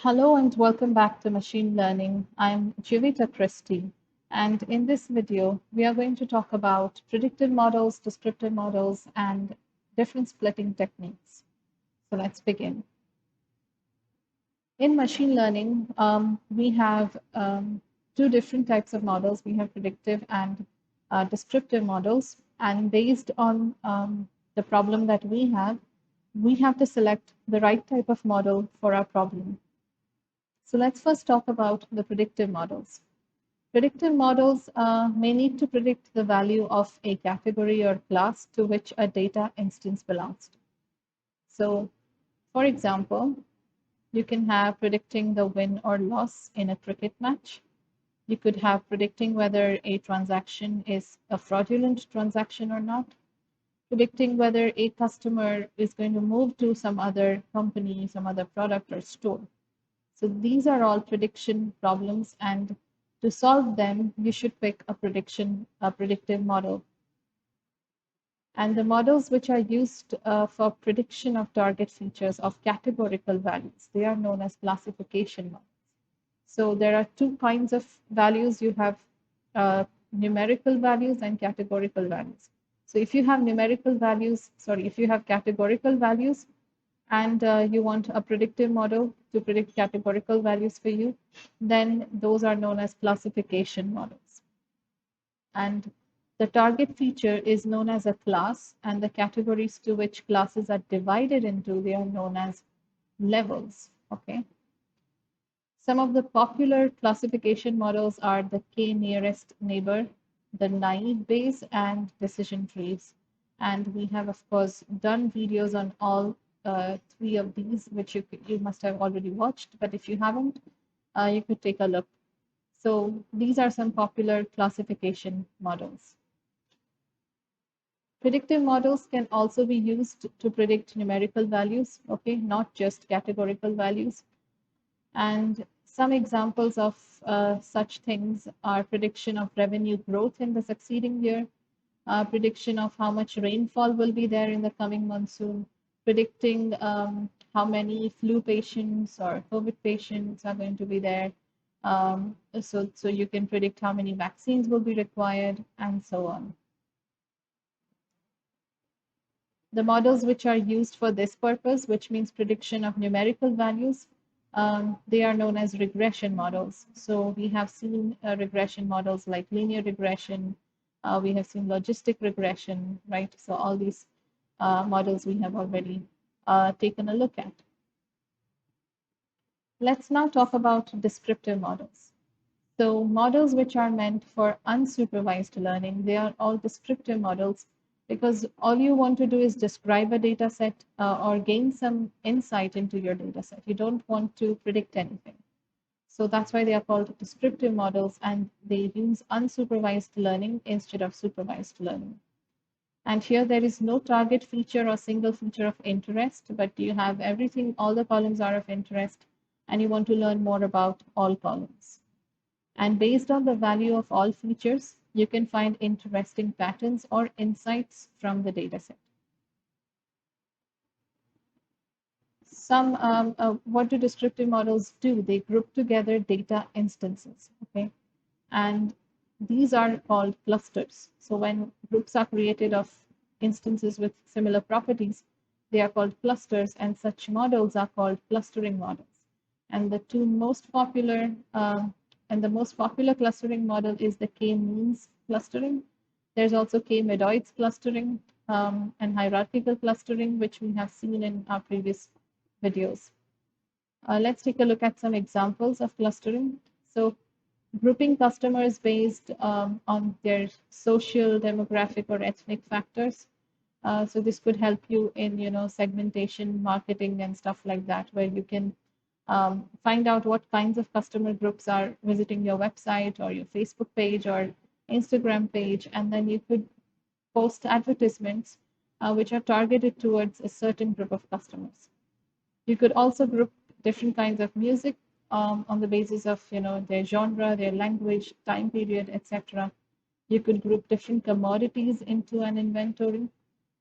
Hello and welcome back to Machine Learning. I'm Jivita Christie, and in this video, we are going to talk about predictive models, descriptive models, and different splitting techniques. So let's begin. In machine learning, we have two different types of models. We have predictive and descriptive models, and based on the problem that we have to select the right type of model for our problem. So let's first talk about the predictive models. Predictive models may need to predict the value of a category or class to which a data instance belongs to. So, for example, you can have predicting the win or loss in a cricket match. You could have predicting whether a transaction is a fraudulent transaction or not, predicting whether a customer is going to move to some other company, some other product or store. So these are all prediction problems, and to solve them, you should pick a predictive model. And the models which are used for prediction of target features of categorical values, they are known as classification models. So there are two kinds of values. You have numerical values and categorical values. So if you have if you have categorical values, and you want a predictive model to predict categorical values for you, then those are known as classification models. And the target feature is known as a class, and the categories to which classes are divided into, they are known as levels. Okay. Some of the popular classification models are the k-nearest neighbor, the naive Bayes, and decision trees. And we have, of course, done videos on all three of these, which you must have already watched. But if you haven't, you could take a look. So these are some popular classification models. Predictive models can also be used to predict numerical values, okay, not just categorical values. And some examples of such things are prediction of revenue growth in the succeeding year, prediction of how much rainfall will be there in the coming monsoon, predicting how many flu patients or COVID patients are going to be there. So you can predict how many vaccines will be required, and so on. The models which are used for this purpose, which means prediction of numerical values, they are known as regression models. So we have seen regression models like linear regression. We have seen logistic regression, right? So all these models we have already taken a look at. Let's now talk about descriptive models. So models which are meant for unsupervised learning, they are all descriptive models, because all you want to do is describe a data set or gain some insight into your data set. You don't want to predict anything. So that's why they are called descriptive models, and they use unsupervised learning instead of supervised learning. And here there is no target feature or single feature of interest, but you have everything, all the columns are of interest, and you want to learn more about all columns. And based on the value of all features, you can find interesting patterns or insights from the dataset. What do descriptive models do? They group together data instances, okay? And these are called clusters. So when groups are created of instances with similar properties, they are called clusters, and such models are called clustering models. And the two most popular the most popular clustering model is the k-means clustering. There's also k-medoids clustering and hierarchical clustering, which we have seen in our previous videos. Let's take a look at some examples of clustering. So grouping customers based on their social, demographic, or ethnic factors. So this could help you in segmentation, marketing, and stuff like that, where you can find out what kinds of customer groups are visiting your website or your Facebook page or Instagram page, and then you could post advertisements which are targeted towards a certain group of customers. You could also group different kinds of music on the basis of their genre, their language, time period, etc. You could group different commodities into an inventory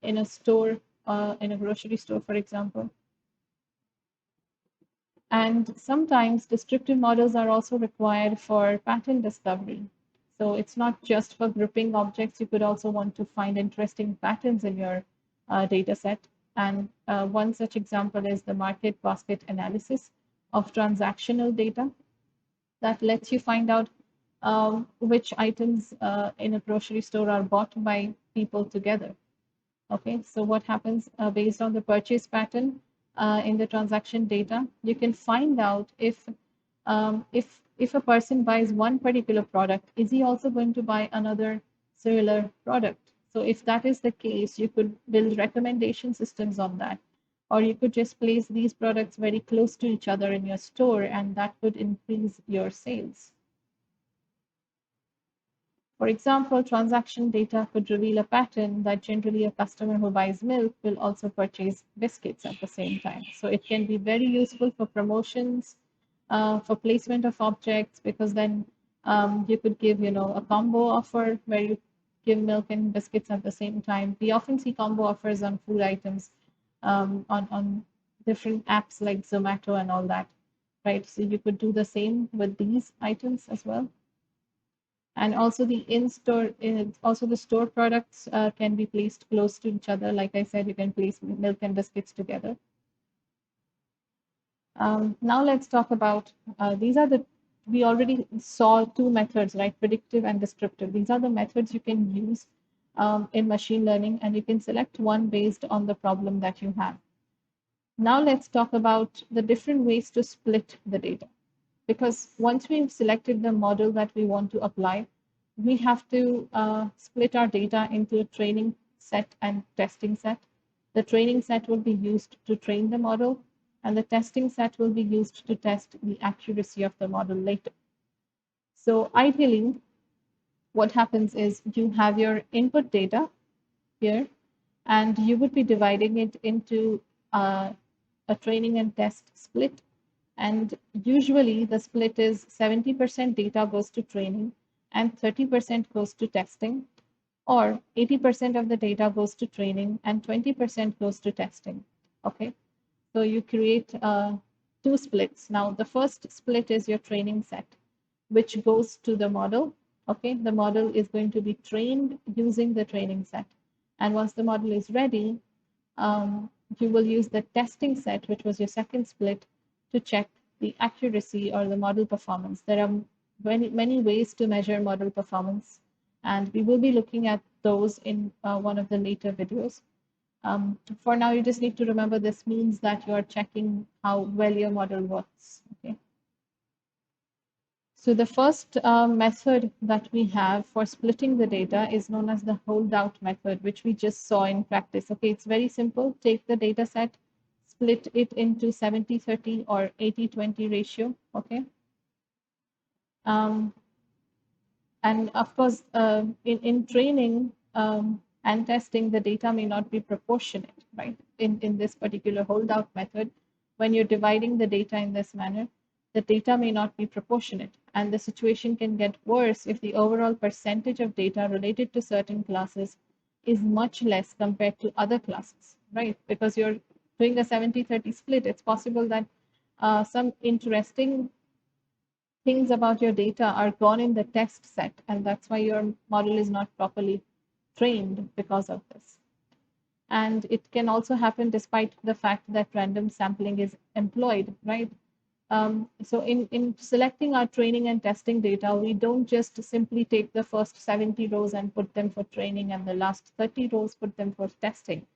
in a store, in a grocery store, for example. And sometimes descriptive models are also required for pattern discovery. So it's not just for grouping objects. You could also want to find interesting patterns in your data set. And one such example is the market basket analysis of transactional data that lets you find out which items in a grocery store are bought by people together. Okay, so what happens based on the purchase pattern in the transaction data, you can find out if a person buys one particular product, is he also going to buy another similar product? So if that is the case, you could build recommendation systems on that, or you could just place these products very close to each other in your store, and that could increase your sales. For example, transaction data could reveal a pattern that generally a customer who buys milk will also purchase biscuits at the same time. So it can be very useful for promotions, for placement of objects, because then you could give, a combo offer where you give milk and biscuits at the same time. We often see combo offers on food items on different apps like Zomato and all that, right? So you could do the same with these items as well. And also also the store products can be placed close to each other. Like I said, you can place milk and biscuits together. Now let's talk about we already saw two methods, right? Predictive and descriptive. These are the methods you can use in machine learning, and you can select one based on the problem that you have. Now let's talk about the different ways to split the data. Because once we've selected the model that we want to apply, we have to split our data into a training set and testing set. The training set will be used to train the model, and the testing set will be used to test the accuracy of the model later. So ideally, what happens is you have your input data here, and you would be dividing it into a training and test split. And usually the split is 70% data goes to training and 30% goes to testing, or 80% of the data goes to training and 20% goes to testing. Okay, so you create two splits. Now, the first split is your training set, which goes to the model. Okay, the model is going to be trained using the training set. And once the model is ready, you will use the testing set, which was your second split, to check the accuracy or the model performance. There are many ways to measure model performance, and we will be looking at those in one of the later videos. For now, you just need to remember this means that you are checking how well your model works. Okay. So the first method that we have for splitting the data is known as the holdout method, which we just saw in practice. Okay, it's very simple. Take the data set, split it into 70-30 or 80-20 ratio. Okay. And of course, in training and testing, the data may not be proportionate, right? In this particular holdout method, when you're dividing the data in this manner, the data may not be proportionate, and the situation can get worse if the overall percentage of data related to certain classes is much less compared to other classes, right? Because you're doing a 70-30 split, it's possible that some interesting things about your data are gone in the test set, and that's why your model is not properly trained because of this. And it can also happen despite the fact that random sampling is employed, right? So in selecting our training and testing data, we don't just simply take the first 70 rows and put them for training and the last 30 rows put them for testing.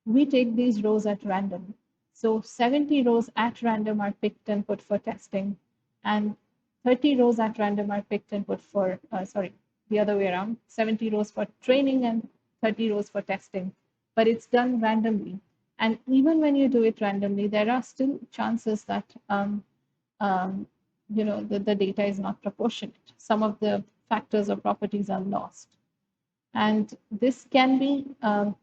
We take these rows at random. So 70 rows at random are picked and put for testing, and 30 rows at random are picked and put for, the other way around, 70 rows for training and 30 rows for testing. But it's done randomly. And even when you do it randomly, there are still chances that the data is not proportionate. Some of the factors or properties are lost. And this can be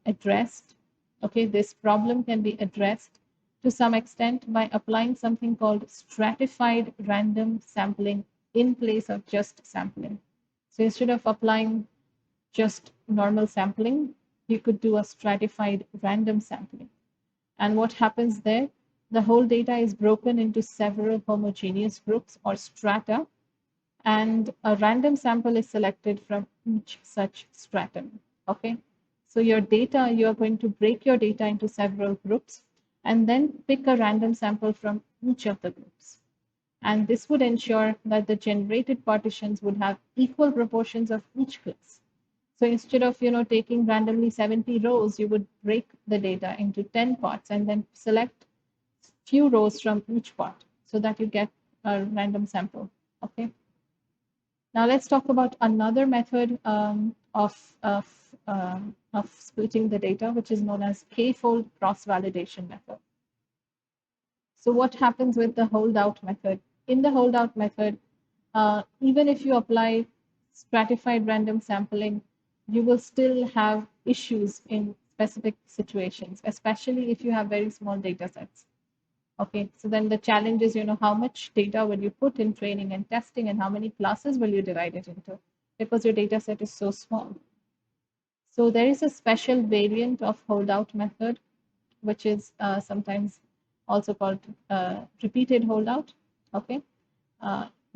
addressed. Okay, this problem can be addressed to some extent by applying something called stratified random sampling in place of just sampling. So instead of applying just normal sampling, you could do a stratified random sampling. And what happens there? the whole data is broken into several homogeneous groups or strata, and a random sample is selected from each such stratum. Okay, so your data, you are going to break your data into several groups and then pick a random sample from each of the groups. And this would ensure that the generated partitions would have equal proportions of each class. So instead of taking randomly 70 rows, you would break the data into 10 parts and then select few rows from each part so that you get a random sample. Okay. Now let's talk about another method of splitting the data, which is known as k-fold cross-validation method. So what happens with the holdout method? In the holdout method, even if you apply stratified random sampling, you will still have issues in specific situations, especially if you have very small data sets. Okay, so then the challenge is, how much data will you put in training and testing, and how many classes will you divide it into, because your data set is so small. So there is a special variant of holdout method, which is sometimes also called repeated holdout. Okay,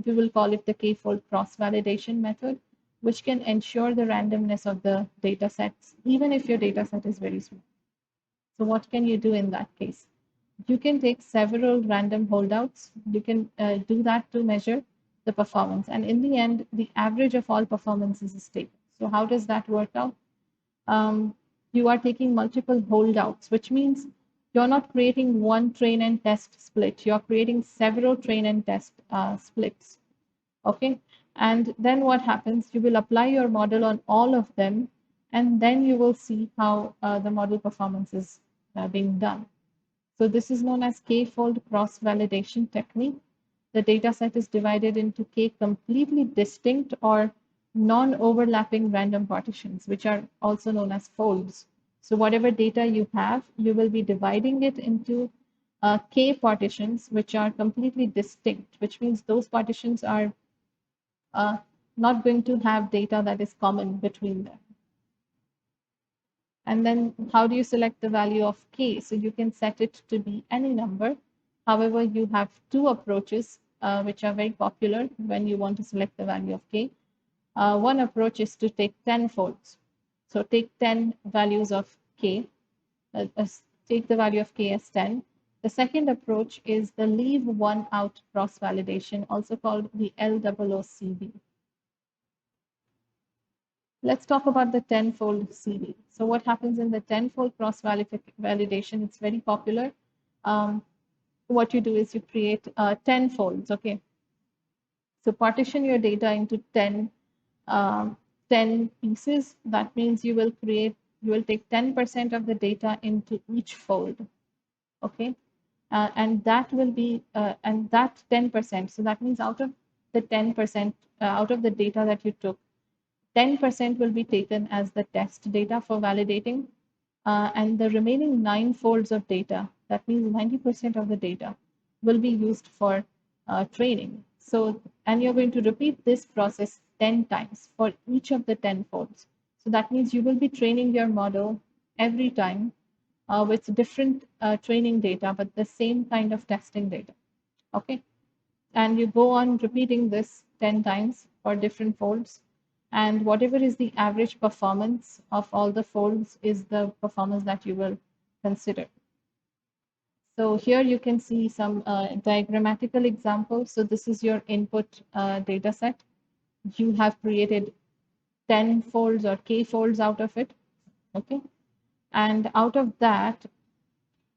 we will call it the k-fold cross-validation method, which can ensure the randomness of the data sets, even if your data set is very small. So what can you do in that case? You can take several random holdouts. You can do that to measure the performance. And in the end, the average of all performances is taken. So how does that work out? You are taking multiple holdouts, which means you're not creating one train and test split. You're creating several train and test splits. Okay. And then what happens? You will apply your model on all of them, and then you will see how the model performance is being done. So this is known as k-fold cross-validation technique. The data set is divided into k completely distinct or non-overlapping random partitions, which are also known as folds. So whatever data you have, you will be dividing it into k partitions, which are completely distinct, which means those partitions are not going to have data that is common between them. And then how do you select the value of k? So you can set it to be any number. However, you have two approaches which are very popular when you want to select the value of k. One approach is to take 10 folds. So take 10 values of k, take the value of k as 10. The second approach is the leave one out cross-validation, also called the LOOCV. Let's talk about the 10-fold CV. So what happens in the 10-fold cross-validation? It's very popular. What you do is you create 10 folds, okay? So partition your data into 10 pieces. That means you will take 10% of the data into each fold, okay? And that will be, and that 10%, so that means out of the 10%, out of the data that you took, 10% will be taken as the test data for validating, and the remaining 9 folds of data, that means 90% of the data, will be used for training. So, and you're going to repeat this process 10 times for each of the 10 folds. So that means you will be training your model every time with different training data, but the same kind of testing data. Okay. And you go on repeating this 10 times for different folds. And whatever is the average performance of all the folds is the performance that you will consider. So here you can see some diagrammatical examples. So this is your input data set. You have created 10 folds or k folds out of it. Okay. And out of that,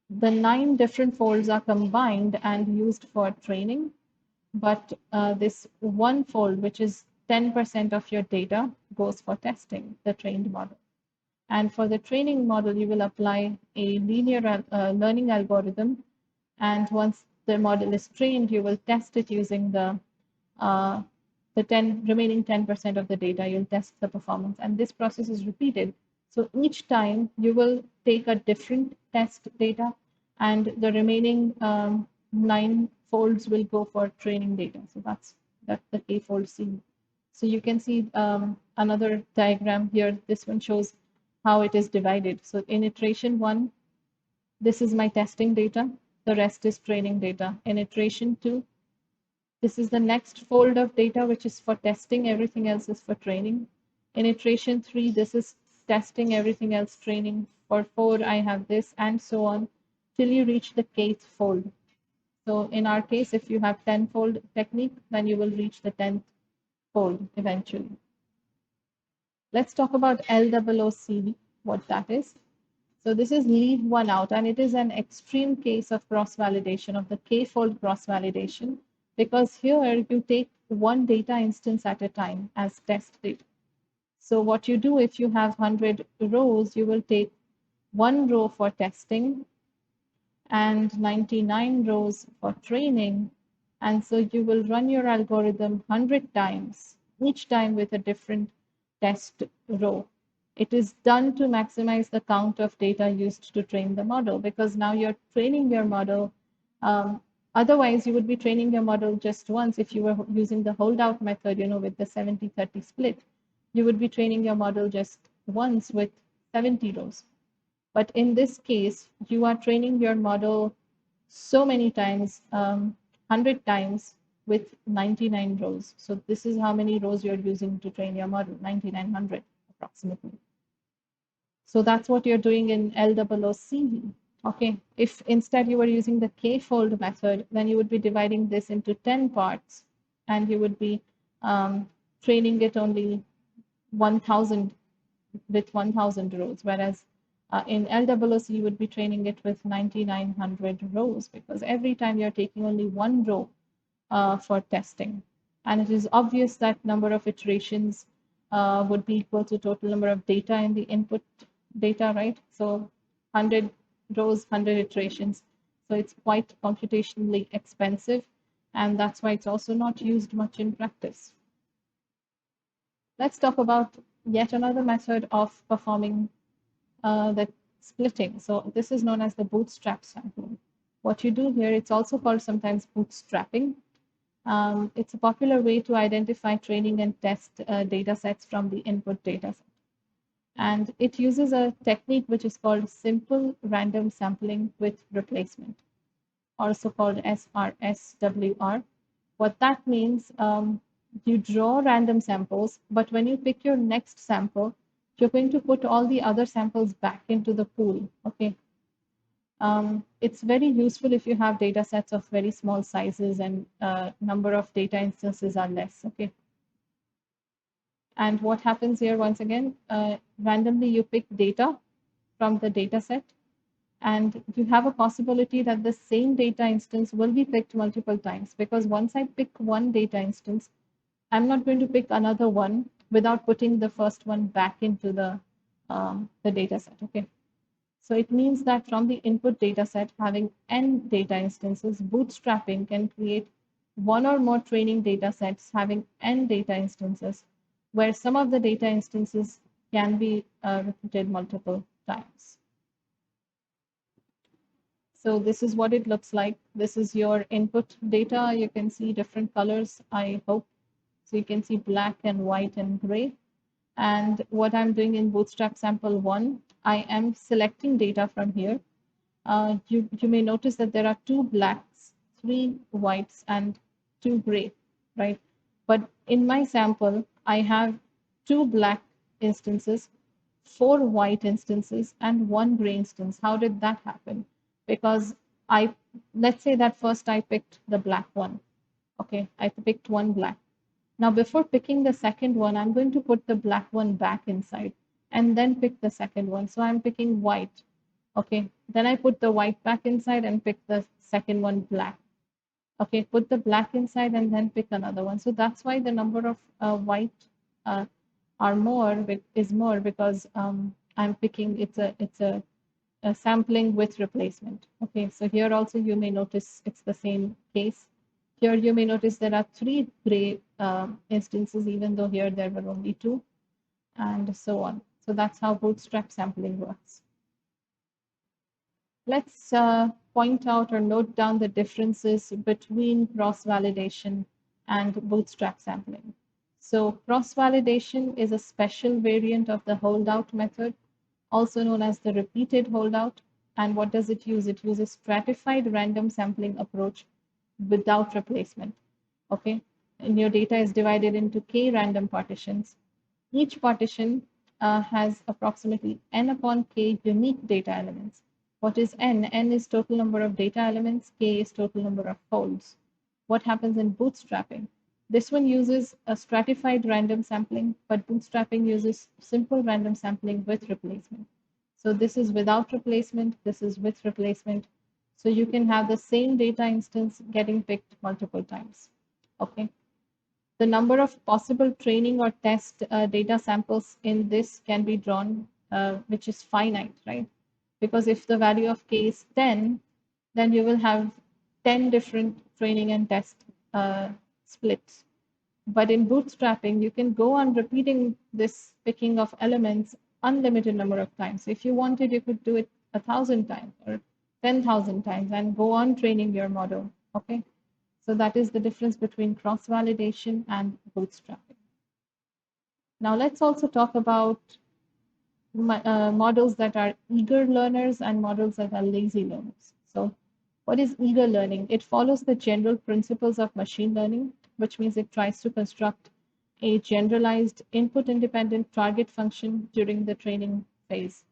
the 9 different folds are combined and used for training. But this one fold, which is 10% of your data, goes for testing the trained model. And for the training model, you will apply a linear learning algorithm. And once the model is trained, you will test it using the remaining 10% of the data. You'll test the performance. And this process is repeated. So each time you will take a different test data, and the remaining 9 folds will go for training data. So that's the k-fold C. So you can see another diagram here. This one shows how it is divided. So in iteration 1, this is my testing data. The rest is training data. In iteration 2, this is the next fold of data, which is for testing. Everything else is for training. In iteration 3, this is testing, everything else training. For 4, I have this, and so on, till you reach the kth fold. So in our case, if you have 10-fold technique, then you will reach the 10th fold eventually. Let's talk about LOOCV, what that is. So this is leave one out, and it is an extreme case of cross-validation, of the k-fold cross-validation, because here you take one data instance at a time as test data. So what you do, if you have 100 rows, you will take one row for testing and 99 rows for training. And so you will run your algorithm 100 times, each time with a different test row. It is done to maximize the count of data used to train the model, because now you're training your model. Otherwise, you would be training your model just once. If you were using the holdout method, with the 70-30 split, you would be training your model just once with 70 rows. But in this case, you are training your model so many times, 100 times with 99 rows. So this is how many rows you're using to train your model, 9900 approximately. So that's what you're doing in LOOCV. Okay, if instead you were using the k-fold method, then you would be dividing this into 10 parts, and you would be training it only 1000 with 1000 rows, whereas in LOOC you would be training it with 9900 rows, because every time you're taking only one row for testing. And it is obvious that number of iterations would be equal to total number of data in the input data, right? So 100 rows, 100 iterations. So it's quite computationally expensive, and that's why it's also not used much in practice. Let's talk about yet another method of performing the splitting. So this is known as the bootstrap sampling. What you do here, it's also called sometimes bootstrapping. It's a popular way to identify training and test data sets from the input data set. And it uses a technique which is called simple random sampling with replacement, also called SRSWR. What that means, you draw random samples, but when you pick your next sample, you're going to put all the other samples back into the pool, okay? It's very useful if you have data sets of very small sizes and number of data instances are less, okay? And what happens here, once again, randomly you pick data from the data set, and you have a possibility that the same data instance will be picked multiple times, because once I pick one data instance, I'm not going to pick another one without putting the first one back into the data set, okay? So it means that from the input data set, having n data instances, bootstrapping can create one or more training data sets having n data instances, where some of the data instances can be repeated multiple times. So this is what it looks like. This is your input data. You can see different colors, I hope. So you can see black and white and gray. And what I'm doing in Bootstrap sample 1, I am selecting data from here. You may notice that there are 2 blacks, 3 whites, and 2 gray, right? But in my sample, I have 2 black instances, 4 white instances, and 1 gray instance. How did that happen? Because let's say that first I picked the black one. Okay, I picked one black. Now, before picking the second one, I'm going to put the black one back inside and then pick the second one. So I'm picking white. Okay, then I put the white back inside and pick the second one black. Okay, put the black inside and then pick another one. So that's why the number of white is more, because I'm picking, it's a sampling with replacement. Okay, so here also you may notice it's the same case. Here you may notice there are 3 gray instances, even though here there were only 2, and so on. So that's how bootstrap sampling works. Let's point out or note down the differences between cross-validation and bootstrap sampling. So cross-validation is a special variant of the holdout method, also known as the repeated holdout. And what does it use? It uses stratified random sampling approach without replacement. Okay, and your data is divided into k random partitions. Each partition has approximately n upon k unique data elements. What is n? N is total number of data elements, k is total number of folds. What happens in bootstrapping? This one uses a stratified random sampling, but bootstrapping uses simple random sampling with replacement. So this is without replacement, this is with replacement. So you can have the same data instance getting picked multiple times. Okay. The number of possible training or test data samples in this can be drawn, which is finite, right? Because if the value of k is 10, then you will have 10 different training and test splits. But in bootstrapping, you can go on repeating this picking of elements unlimited number of times. If you wanted, you could do it 1,000 times or 10,000 times and go on training your model. Okay. So that is the difference between cross-validation and bootstrapping. Now let's also talk about models that are eager learners and models that are lazy learners. So what is eager learning? It follows the general principles of machine learning, which means it tries to construct a generalized input-independent target function during the training phase.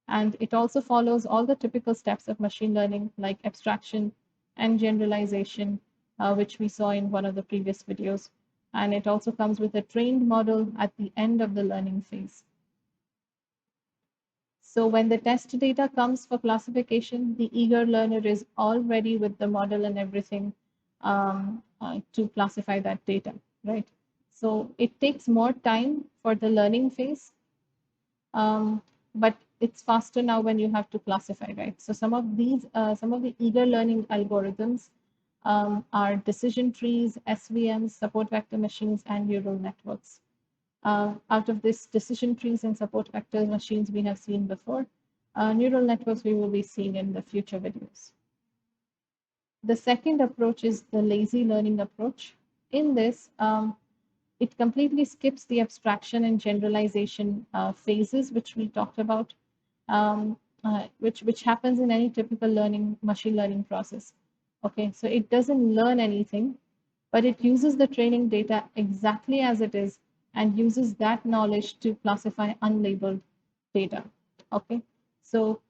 And it also follows all the typical steps of machine learning, like abstraction and generalization, which we saw in one of the previous videos. And it also comes with a trained model at the end of the learning phase. So when the test data comes for classification, the eager learner is all ready with the model and everything to classify that data, right? So it takes more time for the learning phase, but it's faster now when you have to classify, right? So some of the eager learning algorithms are decision trees, SVMs, support vector machines, and neural networks. Out of this decision trees and support vector machines we have seen before, neural networks we will be seeing in the future videos. The second approach is the lazy learning approach. In this, it completely skips the abstraction and generalization phases, which we talked about, which happens in any typical machine learning process. Okay, so it doesn't learn anything, but it uses the training data exactly as it is and uses that knowledge to classify unlabeled data. Okay, so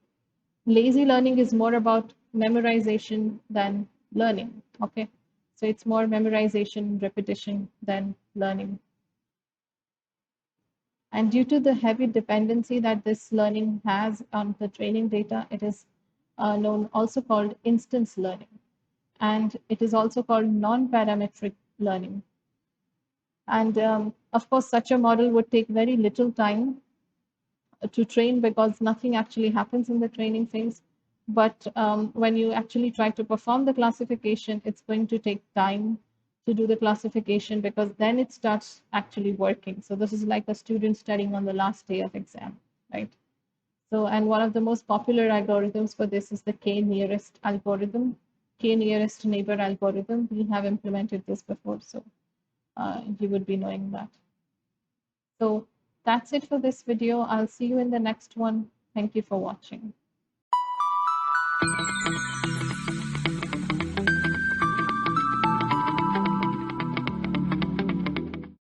lazy learning is more about memorization than learning. Okay, so it's more memorization, repetition than learning. And due to the heavy dependency that this learning has on the training data, it is also called instance learning. And it is also called non-parametric learning. And of course, such a model would take very little time to train because nothing actually happens in the training phase. But when you actually try to perform the classification, it's going to take time to do the classification because then it starts actually working. So this is like a student studying on the last day of exam, right? So, and one of the most popular algorithms for this is the k-nearest algorithm, k-nearest neighbor algorithm. We have implemented this before, so you would be knowing that. So that's it for this video. I'll see you in the next one. Thank you for watching.